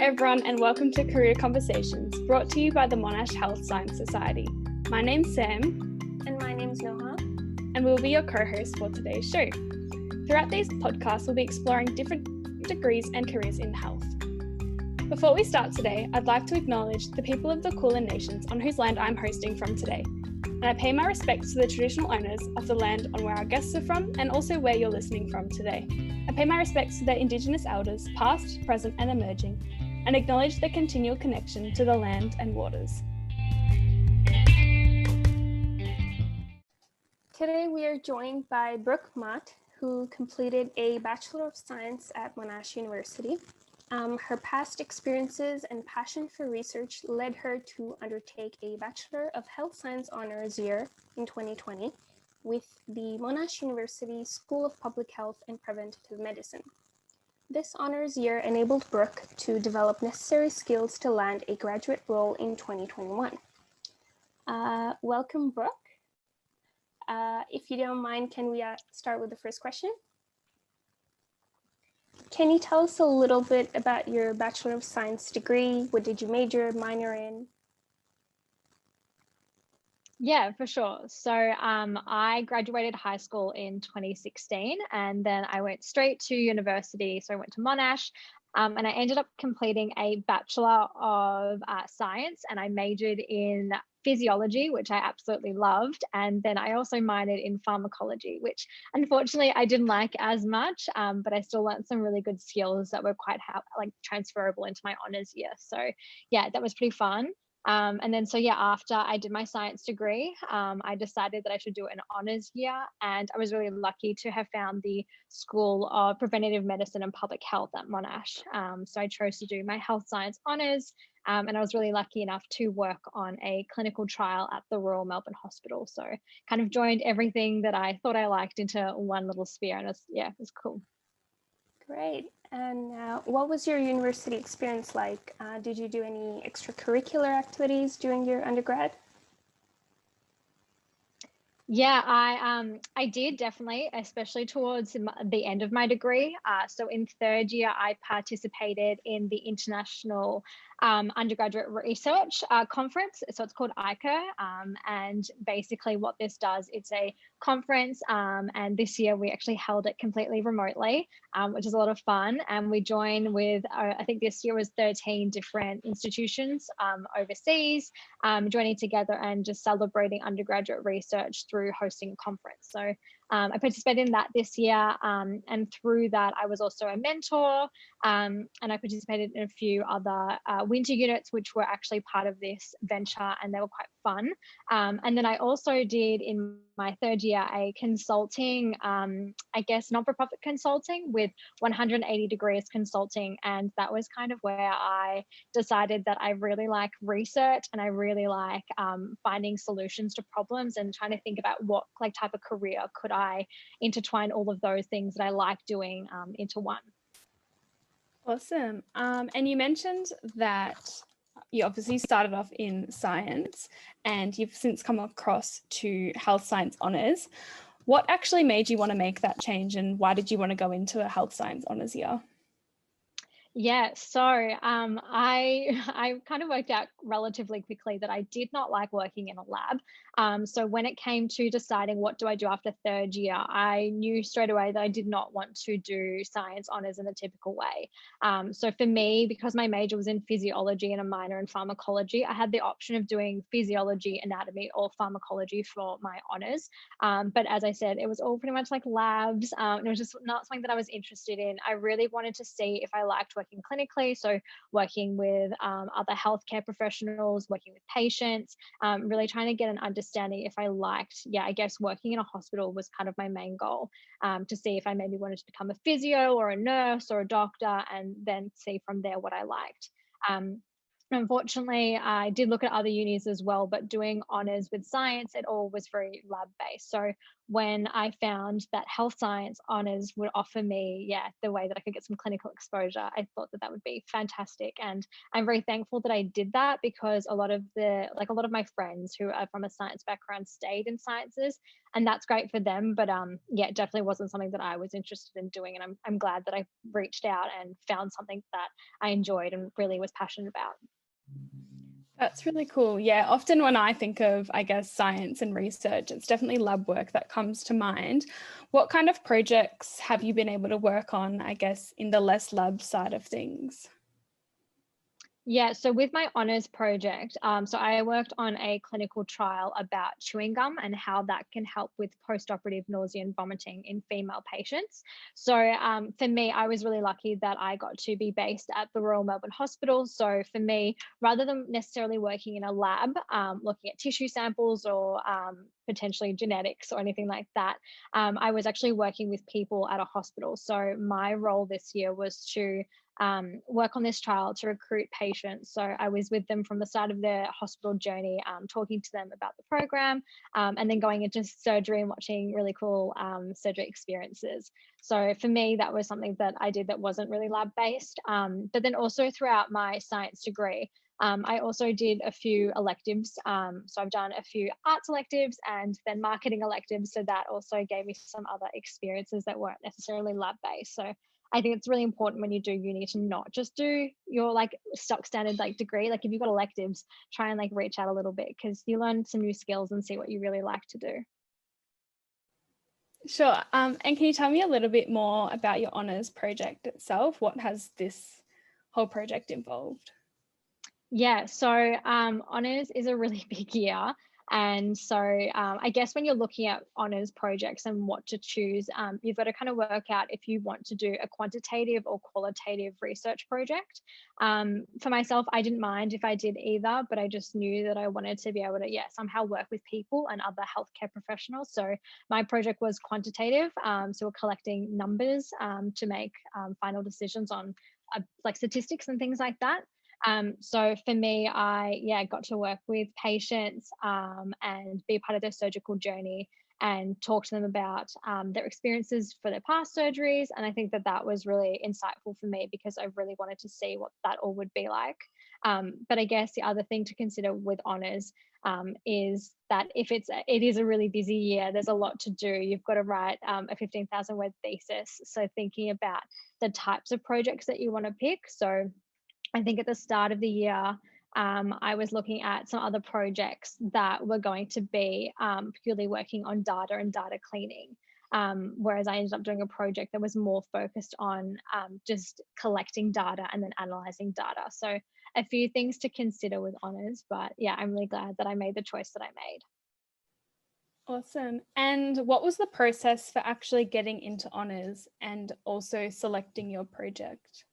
everyone, and welcome to Career Conversations, brought to you by the Monash Health Science Society. My name's Sam. And my name's Noha. And we'll be your co-hosts for today's show. Throughout these podcasts, we'll be exploring different degrees and careers in health. Before we start today, I'd like to acknowledge the people of the Kulin Nations on whose land I'm hosting from today. And I pay my respects to the traditional owners of the land on where our guests are from and also where you're listening from today. I pay my respects to their Indigenous elders, past, present and emerging, and acknowledge their continual connection to the land and waters. Today we are joined by Brooke Maat, who completed a Bachelor of Science at Monash University. Her past experiences and passion for research led her to undertake a Bachelor of Health Science honors year in 2020 with the Monash University School of Public Health and Preventative Medicine. This honors year enabled Brooke to develop necessary skills to land a graduate role in 2021. Welcome, Brooke. If you don't mind, can we start with the first question? Can you tell us a little bit about your Bachelor of Science degree? What did you minor in? Yeah, for sure. So I graduated high school in 2016 and then I went straight to university. So I went to Monash and I ended up completing a Bachelor of Science, and I majored in physiology, which I absolutely loved. And then I also minored in pharmacology, which unfortunately I didn't like as much, but I still learned some really good skills that were quite transferable into my honors year. So yeah, that was pretty fun. And then after I did my science degree, I decided that I should do an honors year, and I was really lucky to have found the School of Preventative Medicine and Public Health at Monash. So I chose to do my health science honors, and I was really lucky enough to work on a clinical trial at the Royal Melbourne Hospital. So kind of joined everything that I thought I liked into one little sphere, and it was cool. Great. And what was your university experience like? Did you do any extracurricular activities during your undergrad? Yeah, I did definitely, especially towards the end of my degree. So in third year, I participated in the International Undergraduate Research Conference. So it's called ICA. And basically what this does, it's a conference. And this year we actually held it completely remotely, which is a lot of fun. And we joined with, I think this year was 13 different institutions overseas, joining together and just celebrating undergraduate research through hosting a conference. So I participated in that this year, and through that I was also a mentor, and I participated in a few other winter units which were actually part of this venture, and they were quite fun. And then I also did in my third year a consulting, not-for-profit consulting with 180 Degrees Consulting, and that was kind of where I decided that I really like research and I really like finding solutions to problems and trying to think about what type of career could I intertwine all of those things that I like doing into one. Awesome. And you mentioned that you obviously started off in science and you've since come across to health science honours. What actually made you want to make that change, and why did you want to go into a health science honours year? Yeah, so I kind of worked out relatively quickly that I did not like working in a lab. So when it came to deciding what do I do after third year, I knew straight away that I did not want to do science honors in the typical way. So for me, because my major was in physiology and a minor in pharmacology, I had the option of doing physiology, anatomy, or pharmacology for my honors. But as I said, it was all pretty much like labs, and it was just not something that I was interested in. I really wanted to see if I liked working clinically, so working with other healthcare professionals, working with patients, really trying to get an understanding if I liked, working in a hospital was kind of my main goal, to see if I maybe wanted to become a physio or a nurse or a doctor, and then see from there what I liked. Unfortunately, I did look at other unis as well, but doing honors with science, it all was very lab-based. So when I found that health science honours would offer me, the way that I could get some clinical exposure. I thought that would be fantastic. And I'm very thankful that I did that, because a lot of my friends who are from a science background stayed in sciences, and that's great for them. But it definitely wasn't something that I was interested in doing. And I'm glad that I reached out and found something that I enjoyed and really was passionate about. That's really cool. Yeah, often when I think of, I guess, science and research, it's definitely lab work that comes to mind. What kind of projects have you been able to work on, I guess, in the less lab side of things? Yeah, so with my honours project, so I worked on a clinical trial about chewing gum and how that can help with post-operative nausea and vomiting in female patients. So for me, I was really lucky that I got to be based at the Royal Melbourne Hospital. So for me, rather than necessarily working in a lab, looking at tissue samples or potentially genetics or anything like that, I was actually working with people at a hospital. So my role this year was to work on this trial to recruit patients. So I was with them from the start of their hospital journey, talking to them about the program, and then going into surgery and watching really cool surgery experiences. So for me, that was something that I did that wasn't really lab based. But then also throughout my science degree, I also did a few electives. So I've done a few arts electives and then marketing electives. So that also gave me some other experiences that weren't necessarily lab based. So I think it's really important when you do uni to not just do your stock standard degree. If you've got electives, try and reach out a little bit, because you learn some new skills and see what you really like to do. Sure. And can you tell me a little bit more about your honours project itself? What has this whole project involved? Yeah, so honours is a really big year. And so I guess when you're looking at honours projects and what to choose, you've got to kind of work out if you want to do a quantitative or qualitative research project. For myself, I didn't mind if I did either, but I just knew that I wanted to be able to, somehow work with people and other healthcare professionals. So my project was quantitative. So we're collecting numbers to make final decisions on statistics and things like that. So for me, I got to work with patients and be part of their surgical journey and talk to them about their experiences for their past surgeries. And I think that that was really insightful for me, because I really wanted to see what that all would be like. But I guess the other thing to consider with honours is that if it is a really busy year, there's a lot to do. You've got to write a 15,000 word thesis. So thinking about the types of projects that you want to pick. So I think at the start of the year, I was looking at some other projects that were going to be purely working on data and data cleaning. Whereas I ended up doing a project that was more focused on just collecting data and then analysing data. So a few things to consider with honours, but I'm really glad that I made the choice that I made. Awesome. And what was the process for actually getting into honours and also selecting your project?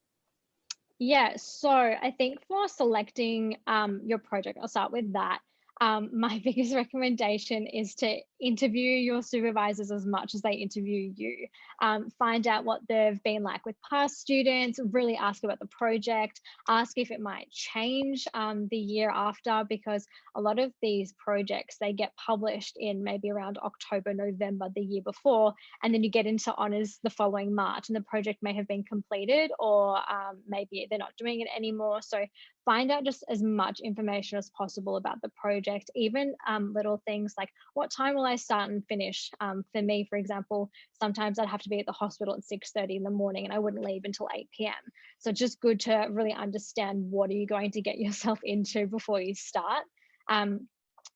Yeah, so I think for selecting your project, I'll start with that. My biggest recommendation is to interview your supervisors as much as they interview you. Find out what they've been like with past students, really ask about the project, ask if it might change the year after, because a lot of these projects, they get published in maybe around October, November the year before, and then you get into honours the following March and the project may have been completed, or maybe they're not doing it anymore. So find out just as much information as possible about the project, even little things like what time will I start and finish. For me, for example, sometimes I'd have to be at the hospital at 6:30 in the morning and I wouldn't leave until 8 p.m. So it's just good to really understand what are you going to get yourself into before you start.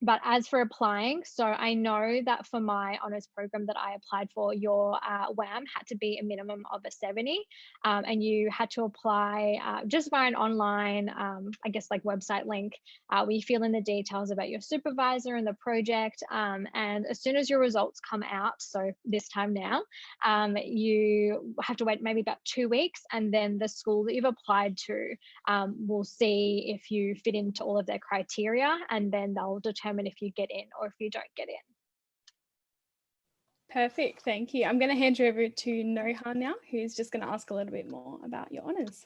But as for applying, so I know that for my honours program that I applied for, your WAM had to be a minimum of a 70, and you had to apply just via an online, I guess website link, where you fill in the details about your supervisor and the project. And as soon as your results come out, so this time now, you have to wait maybe about 2 weeks, and then the school that you've applied to will see if you fit into all of their criteria, and then they'll determine if you get in or if you don't get in. Perfect, thank you. I'm going to hand you over to Noha now, who's just going to ask a little bit more about your honours.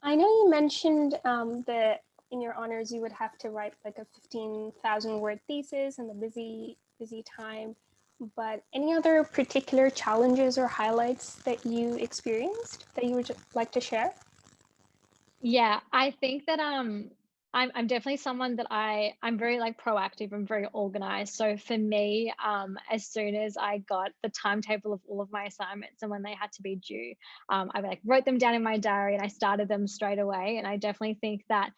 I know you mentioned that in your honours you would have to write a 15,000 word thesis in the busy busy time, but any other particular challenges or highlights that you experienced that you would like to share? Yeah, I think that I'm definitely someone that I'm very like proactive and very organized. So for me, as soon as I got the timetable of all of my assignments and when they had to be due, I like wrote them down in my diary and I started them straight away. And I definitely think that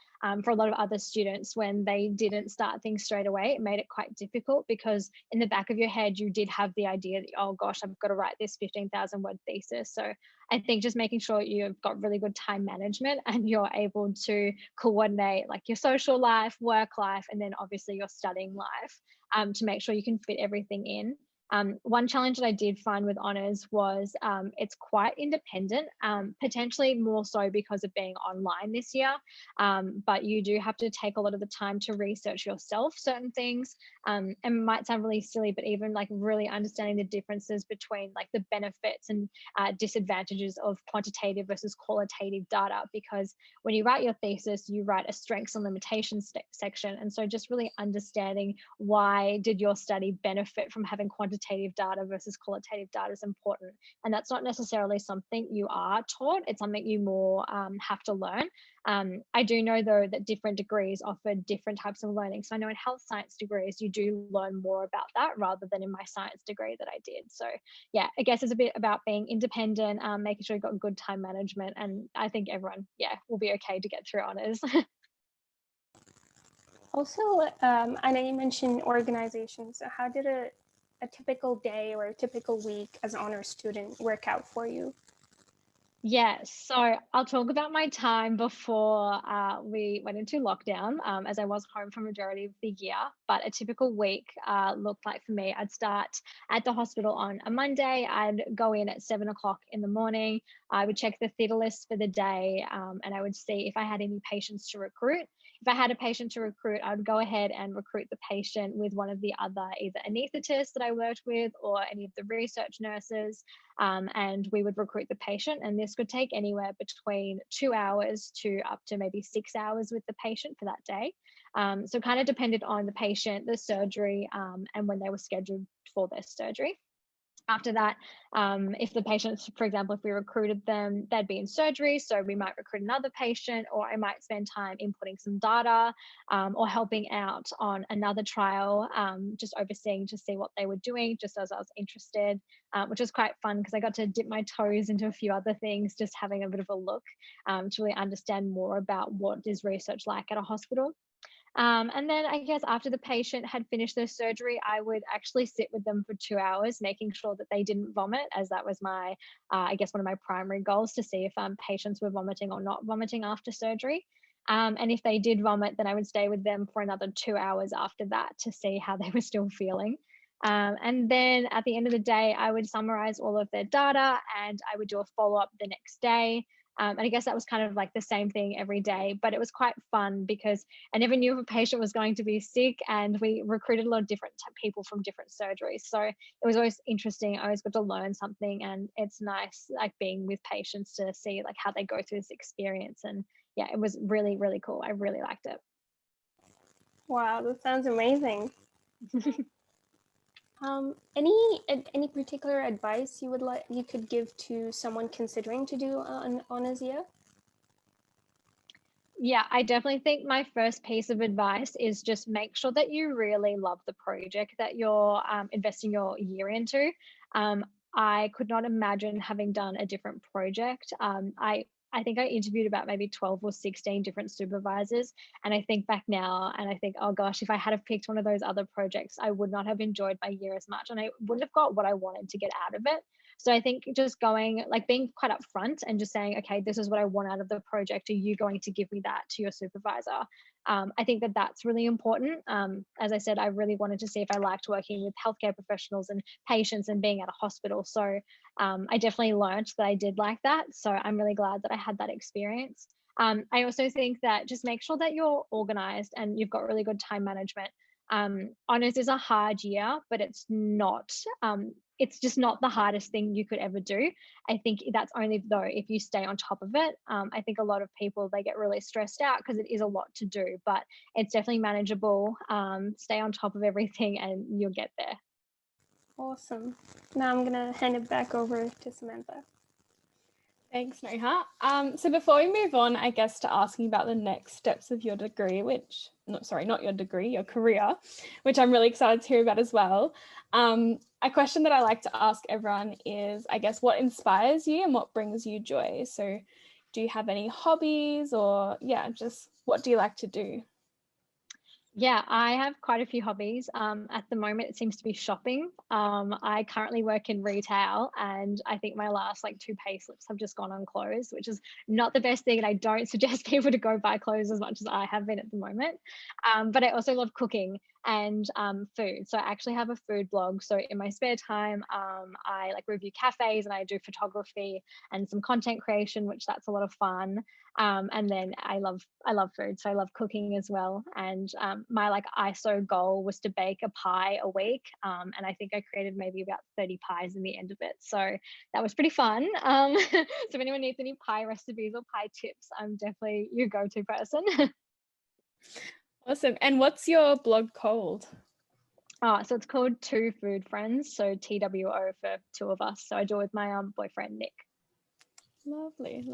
for a lot of other students, when they didn't start things straight away, it made it quite difficult because in the back of your head, you did have the idea that, oh gosh, I've got to write this 15,000 word thesis. So I think just making sure you've got really good time management and you're able to coordinate like your social life, work life, and then obviously your studying life to make sure you can fit everything in. One challenge that I did find with honours was it's quite independent, potentially more so because of being online this year, but you do have to take a lot of the time to research yourself certain things, and it might sound really silly, but even like really understanding the differences between like the benefits and disadvantages of quantitative versus qualitative data, because when you write your thesis, you write a strengths and limitations section. And so just really understanding why did your study benefit from having quantitative data versus qualitative data is important. And that's not necessarily something you are taught, it's something you more have to learn. I do know though that different degrees offer different types of learning. So I know in health science degrees, you do learn more about that rather than in my science degree that I did. So yeah, I guess it's a bit about being independent, making sure you've got good time management. And I think everyone, yeah, will be okay to get through honours. Also, I know you mentioned organization. So how did a typical day or a typical week as an honor student work out for you? Yeah, so I'll talk about my time before we went into lockdown, as I was home for majority of the year. But a typical week looked like for me, I'd start at the hospital on a Monday. I'd go in at 7 o'clock in the morning. I would check the theatre list for the day, and I would see if I had any patients to recruit. If I had a patient to recruit, I would go ahead and recruit the patient with one of the other either anaesthetists that I worked with or any of the research nurses. And we would recruit the patient, and this could take anywhere between 2 hours to up to maybe 6 hours with the patient for that day. So kind of depended on the patient, the surgery, and when they were scheduled for their surgery. After that, if the patients, for example, if we recruited them, they'd be in surgery. So we might recruit another patient, or I might spend time inputting some data or helping out on another trial, just overseeing to see what they were doing, just as I was interested, which was quite fun because I got to dip my toes into a few other things, just having a bit of a look to really understand more about what is research like at a hospital. And then I guess after the patient had finished their surgery, I would actually sit with them for 2 hours, making sure that they didn't vomit, as that was my, I guess, one of my primary goals to see if patients were vomiting or not vomiting after surgery. And if they did vomit, then I would stay with them for another 2 hours after that to see how they were still feeling. And then at the end of the day, I would summarize all of their data and I would do a follow up the next day. And I guess that was kind of like the same thing every day, but it was quite fun because I never knew if a patient was going to be sick, and we recruited a lot of different people from different surgeries. So it was always interesting. I always got to learn something, and it's nice like being with patients to see like how they go through this experience. And yeah, it was really, really cool. I really liked it. Wow, that sounds amazing. Any particular advice you could give to someone considering to do an honors year? Yeah, I definitely think my first piece of advice is just make sure that you really love the project that you're investing your year into. I could not imagine having done a different project. I think I interviewed about maybe 12 or 16 different supervisors. And I think back now and I think, oh gosh, if I had have picked one of those other projects, I would not have enjoyed my year as much and I wouldn't have got what I wanted to get out of it. So I think just going, like being quite upfront and just saying, okay, this is what I want out of the project. Are you going to give me that to your supervisor? I think that that's really important. As I said, I really wanted to see if I liked working with healthcare professionals and patients and being at a hospital. So I definitely learned that I did like that. So I'm really glad that I had that experience. I also think that just make sure that you're organized and you've got really good time management. Honors is a hard year, but it's not it's just not the hardest thing you could ever do. I think that's only though if you stay on top of it. I think a lot of people, they get really stressed out because it is a lot to do, but it's definitely manageable. Stay on top of everything and you'll get there. Awesome. Now I'm going to hand it back over to Samantha. Thanks, Noha. So before we move on, I guess, to asking about the next steps of your degree, not your degree, your career, which I'm really excited to hear about as well. A question that I like to ask everyone is, I guess, what inspires you and what brings you joy? So do you have any hobbies, or just what do you like to do? Yeah, I have quite a few hobbies. At the moment, it seems to be shopping. I currently work in retail, and I think my last 2 pay slips have just gone on clothes, which is not the best thing. And I don't suggest people to go buy clothes as much as I have been at the moment. But I also love cooking and food. So I actually have a food blog. So in my spare time, I review cafes, and I do photography and some content creation, which that's a lot of fun. And then I love food, so I love cooking as well. And my ISO goal was to bake a pie a week, and I think I created maybe about 30 pies in the end of it. So that was pretty fun. So if anyone needs any pie recipes or pie tips, I'm definitely your go-to person. Awesome. And what's your blog called? So it's called Two Food Friends, so TWO for two of us. So I do it with my boyfriend Nick. Lovely.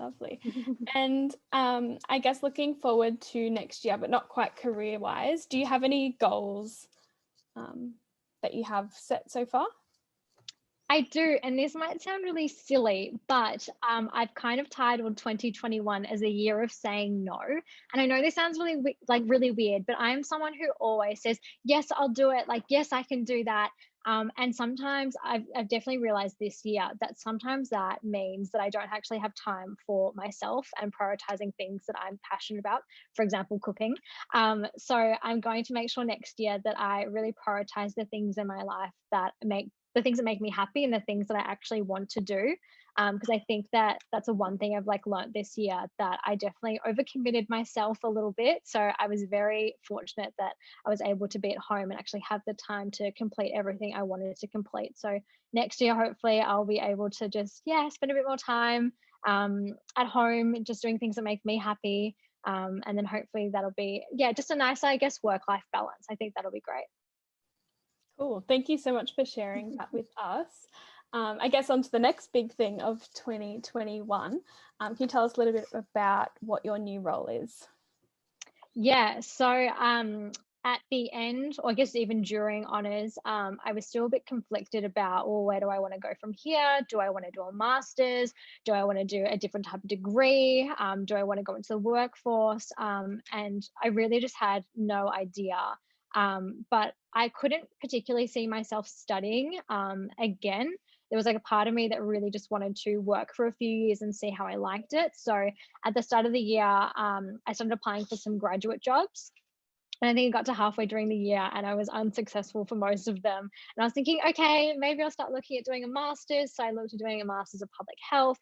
And I guess looking forward to next year, but not quite career-wise, do you have any goals that you have set so far? I do, and this might sound really silly, but I've kind of titled 2021 as a year of saying no. And I know this sounds really weird, but I am someone who always says, yes, I'll do it. Yes, I can do that. And sometimes I've definitely realized this year that sometimes that means that I don't actually have time for myself and prioritizing things that I'm passionate about, for example, cooking. So I'm going to make sure next year that I really prioritize the things in my life that make me happy and the things that I actually want to do. Because I think that that's one thing I've learned this year, that I definitely overcommitted myself a little bit. So I was very fortunate that I was able to be at home and actually have the time to complete everything I wanted to complete. So next year, hopefully I'll be able to just, spend a bit more time at home, just doing things that make me happy. And then hopefully that'll be, just a nice, I guess, work-life balance. I think that'll be great. Cool. Thank you so much for sharing that with us. I guess on to the next big thing of 2021. Can you tell us a little bit about what your new role is? Yeah, so at the end, or I guess even during honours, I was still a bit conflicted about, where do I want to go from here? Do I want to do a master's? Do I want to do a different type of degree? Do I want to go into the workforce? And I really just had no idea. But I couldn't particularly see myself studying again. There was a part of me that really just wanted to work for a few years and see how I liked it. So at the start of the year, I started applying for some graduate jobs. And I think it got to halfway during the year and I was unsuccessful for most of them. And I was thinking, okay, maybe I'll start looking at doing a master's. So I looked at doing a master's of public health,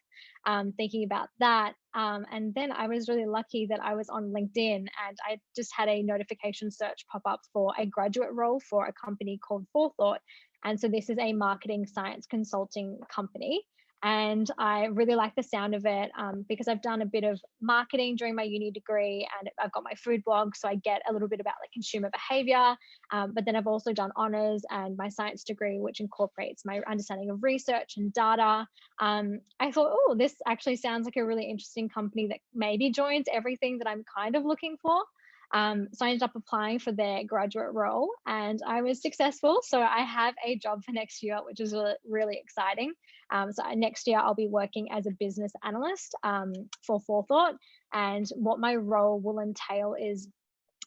thinking about that. And then I was really lucky that I was on LinkedIn and I just had a notification search pop up for a graduate role for a company called Forethought. And so this is a marketing science consulting company. And I really like the sound of it because I've done a bit of marketing during my uni degree and I've got my food blog. So I get a little bit about consumer behavior. But then I've also done honours and my science degree, which incorporates my understanding of research and data. I thought, this actually sounds like a really interesting company that maybe joins everything that I'm kind of looking for. So I ended up applying for their graduate role and I was successful. So I have a job for next year, which is really, really exciting. So next year I'll be working as a business analyst for Forethought. And what my role will entail is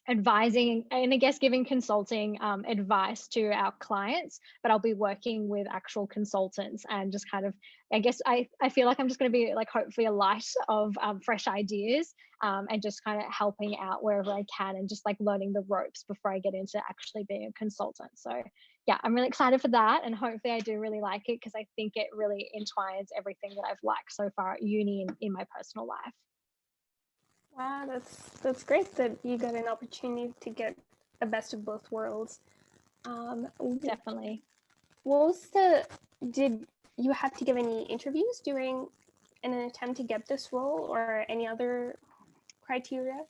advising and I guess giving consulting advice to our clients, but I'll be working with actual consultants and just kind of, I guess I feel like I'm just going to be hopefully a light of fresh ideas and just kind of helping out wherever I can and just learning the ropes before I get into actually being a consultant. So yeah, I'm really excited for that and hopefully I do really like it because I think it really entwines everything that I've liked so far at uni and in my personal life. Wow, that's great that you got an opportunity to get a best of both worlds. Definitely. What was the did you have to give any interviews during in an attempt to get this role, or any other criteria?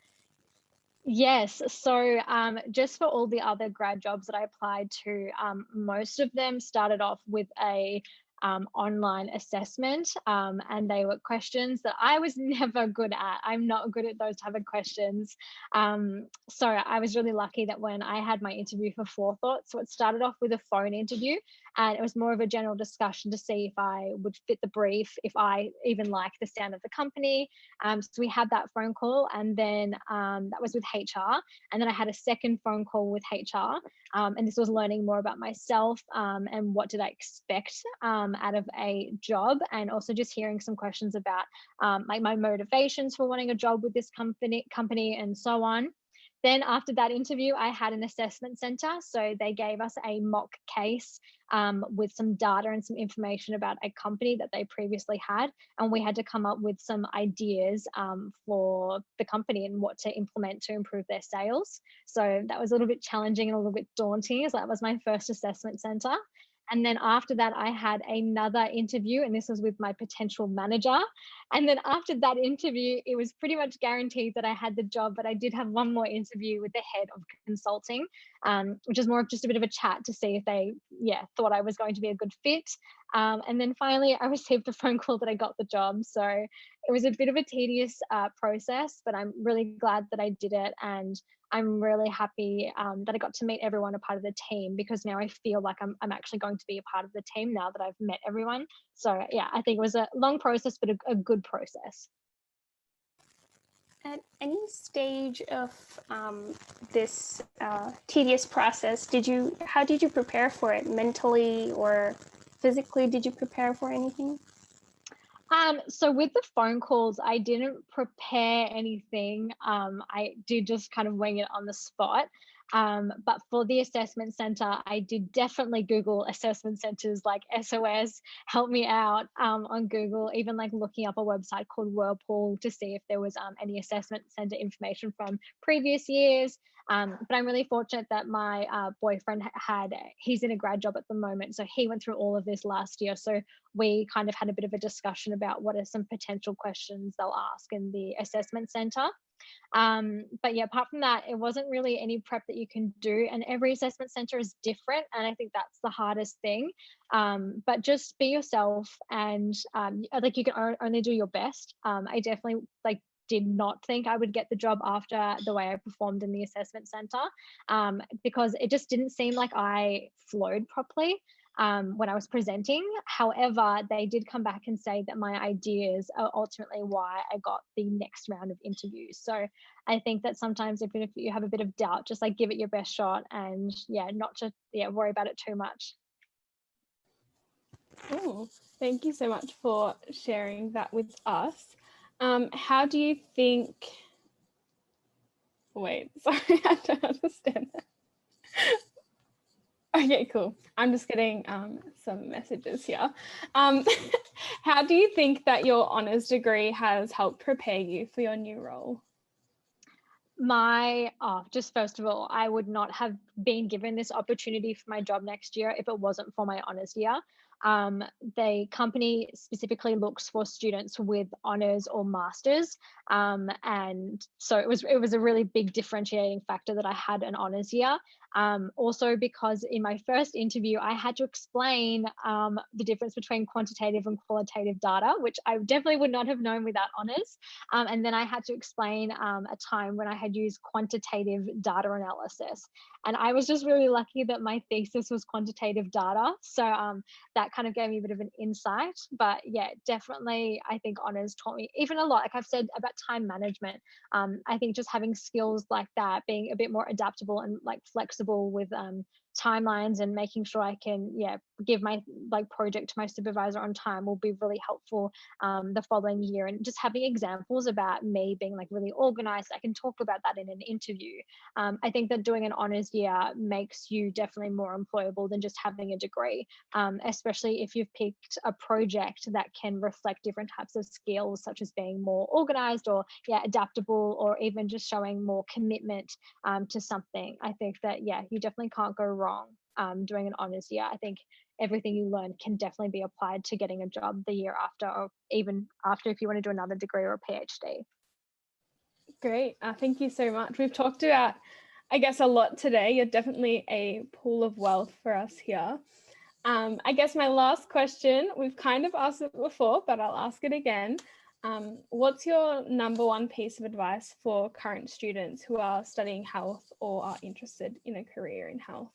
Yes, so just for all the other grad jobs that I applied to, most of them started off with a online assessment, and they were questions that I was never good at. I'm not good at those type of questions. So I was really lucky that when I had my interview for Forethought, so it started off with a phone interview, and it was more of a general discussion to see if I would fit the brief, if I even like the sound of the company. So we had that phone call, and then that was with HR. And then I had a second phone call with HR, and this was learning more about myself, and what did I expect out of a job, and also just hearing some questions about like my motivations for wanting a job with this company and so on. Then after that interview, I had an assessment center. So they gave us a mock case with some data and some information about a company that they previously had. And we had to come up with some ideas for the company and what to implement to improve their sales. So that was a little bit challenging and a little bit daunting, as that was my first assessment center. And then after that, I had another interview, and this was with my potential manager. And then after that interview, it was pretty much guaranteed that I had the job, but I did have one more interview with the head of consulting, which is more of just a bit of a chat to see if they, thought I was going to be a good fit. And then finally, I received a phone call that I got the job. So it was a bit of a tedious process, but I'm really glad that I did it. And I'm really happy that I got to meet everyone a part of the team, because now I feel like I'm actually going to be a part of the team now that I've met everyone. So yeah, I think it was a long process, but a good process. At any stage of this tedious process, how did you prepare for it mentally or physically? Did you prepare for anything? So with the phone calls, I didn't prepare anything. I did just kind of wing it on the spot. But for the assessment center, I did definitely Google assessment centers like SOS, help me out on Google, even like looking up a website called Whirlpool to see if there was any assessment center information from previous years. But I'm really fortunate that my boyfriend he's in a grad job at the moment. So he went through all of this last year. So we kind of had a bit of a discussion about what are some potential questions they'll ask in the assessment center. But yeah, apart from that, it wasn't really any prep that you can do, and every assessment center is different, and I think that's the hardest thing. But just be yourself, and like you can only do your best. I definitely did not think I would get the job after the way I performed in the assessment center, because it just didn't seem like I flowed properly when I was presenting. However, they did come back and say that my ideas are ultimately why I got the next round of interviews. So I think that sometimes if you have a bit of doubt, just give it your best shot, and not to worry about it too much. Oh, thank you so much for sharing that with us. How do you think, wait, sorry, I don't understand that. Okay, cool. I'm just getting some messages here. How do you think that your honours degree has helped prepare you for your new role? Just first of all, I would not have been given this opportunity for my job next year if it wasn't for my honours year. The company specifically looks for students with honours or masters, and so it was a really big differentiating factor that I had an honours year. Also because in my first interview, I had to explain the difference between quantitative and qualitative data, which I definitely would not have known without honours. And then I had to explain a time when I had used quantitative data analysis. And I was just really lucky that my thesis was quantitative data. So that kind of gave me a bit of an insight. But yeah, definitely, I think honours taught me even a lot. Like I've said about time management, I think just having skills like that, being a bit more adaptable and flexible with timelines and making sure I can give my project to my supervisor on time will be really helpful the following year. And just having examples about me being really organized, I can talk about that in an interview. I think that doing an honours year makes you definitely more employable than just having a degree, especially if you've picked a project that can reflect different types of skills, such as being more organized or adaptable, or even just showing more commitment to something. I think that you definitely can't go wrong doing an honours year. I think everything you learn can definitely be applied to getting a job the year after, or even after if you want to do another degree or a PhD. Great. Thank you so much. We've talked about, I guess, a lot today. You're definitely a pool of wealth for us here. I guess my last question, we've kind of asked it before, but I'll ask it again. What's your number one piece of advice for current students who are studying health or are interested in a career in health?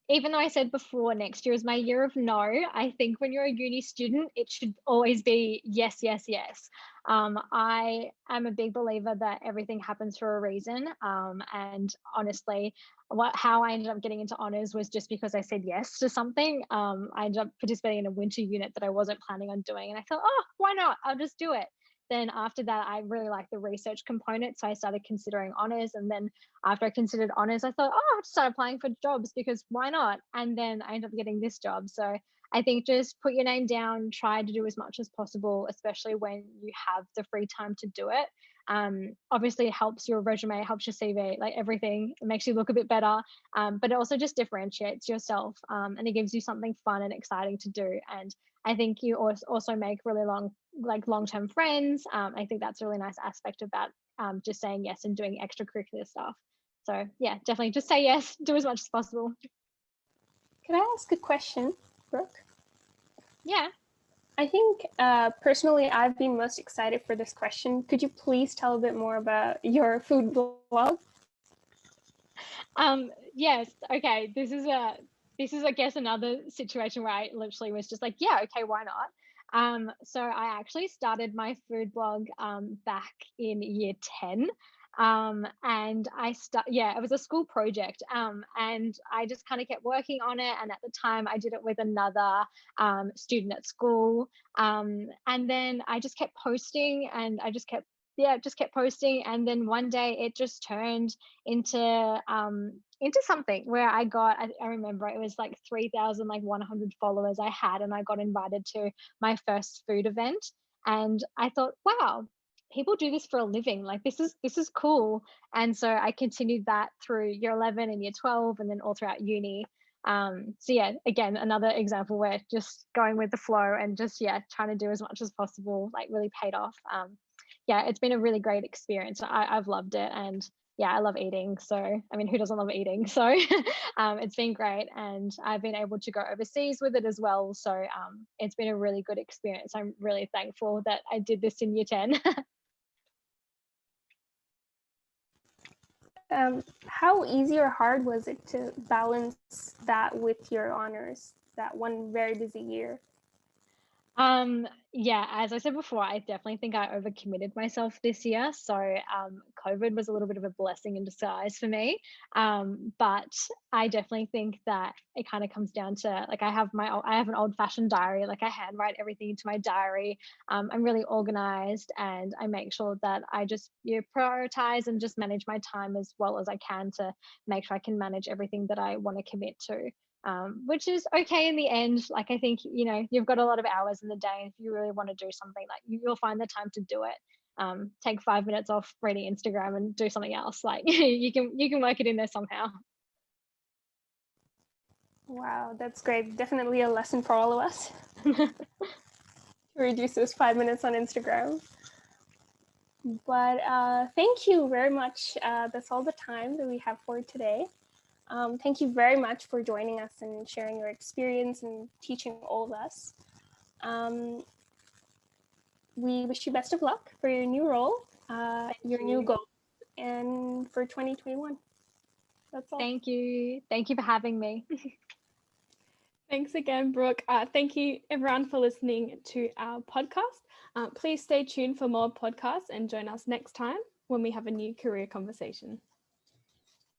Even though I said before next year is my year of no, I think when you're a uni student, it should always be yes, yes, yes. I am a big believer that everything happens for a reason. And honestly, how I ended up getting into honours was just because I said yes to something. I ended up participating in a winter unit that I wasn't planning on doing. And I thought, oh, why not? I'll just do it. Then after that, I really liked the research component. So I started considering honours. And then after I considered honours, I thought, oh, I'll just start applying for jobs because why not? And then I ended up getting this job. So I think just put your name down, try to do as much as possible, especially when you have the free time to do it. Obviously, it helps your resume, it helps your CV, like everything. It makes you look a bit better, but it also just differentiates yourself, and it gives you something fun and exciting to do. And I think you also make really long-term friends. I think that's a really nice aspect about just saying yes and doing extracurricular stuff. So yeah, definitely just say yes, do as much as possible. Can I ask a question, Brooke? Yeah. I think personally, I've been most excited for this question. Could you please tell a bit more about your food blog? Yes. Okay. This is I guess another situation where I literally was just like, yeah, okay, why not? So I actually started my food blog back in year 10. And it was a school project, and I just kind of kept working on it, and at the time I did it with another student at school, and then I just kept posting, and I just kept posting, and then one day it just turned into something where I remember it was like 3,100 followers I had, and I got invited to my first food event, and I thought, wow, people do this for a living, like this is cool. And so I continued that through year 11 and year 12 and then all throughout uni. So yeah, again, another example where just going with the flow and just trying to do as much as possible like really paid off. It's been a really great experience. I've loved it, and I love eating. So I mean, who doesn't love eating? So it's been great, and I've been able to go overseas with it as well. So it's been a really good experience. I'm really thankful that I did this in year 10. How easy or hard was it to balance that with your honors, that one very busy year? As I said before, I definitely think I overcommitted myself this year. So COVID was a little bit of a blessing in disguise for me. But I definitely think that it kind of comes down to, like, I have an old-fashioned diary. Like, I handwrite everything into my diary. I'm really organized, and I make sure that I just prioritize and just manage my time as well as I can to make sure I can manage everything that I want to commit to. Which is okay in the end. Like, I think, you've got a lot of hours in the day. And if you really want to do something, like, you'll find the time to do it. Take 5 minutes off reading Instagram and do something else. Like, you can work it in there somehow. Wow, that's great. Definitely a lesson for all of us to reduce those 5 minutes on Instagram. But thank you very much. That's all the time that we have for today. Thank you very much for joining us and sharing your experience and teaching all of us. We wish you best of luck for your new role, your new goal, and for 2021. That's all. Thank you. Thank you for having me. Thanks again, Brooke. Thank you, everyone, for listening to our podcast. Please stay tuned for more podcasts and join us next time when we have a new career conversation.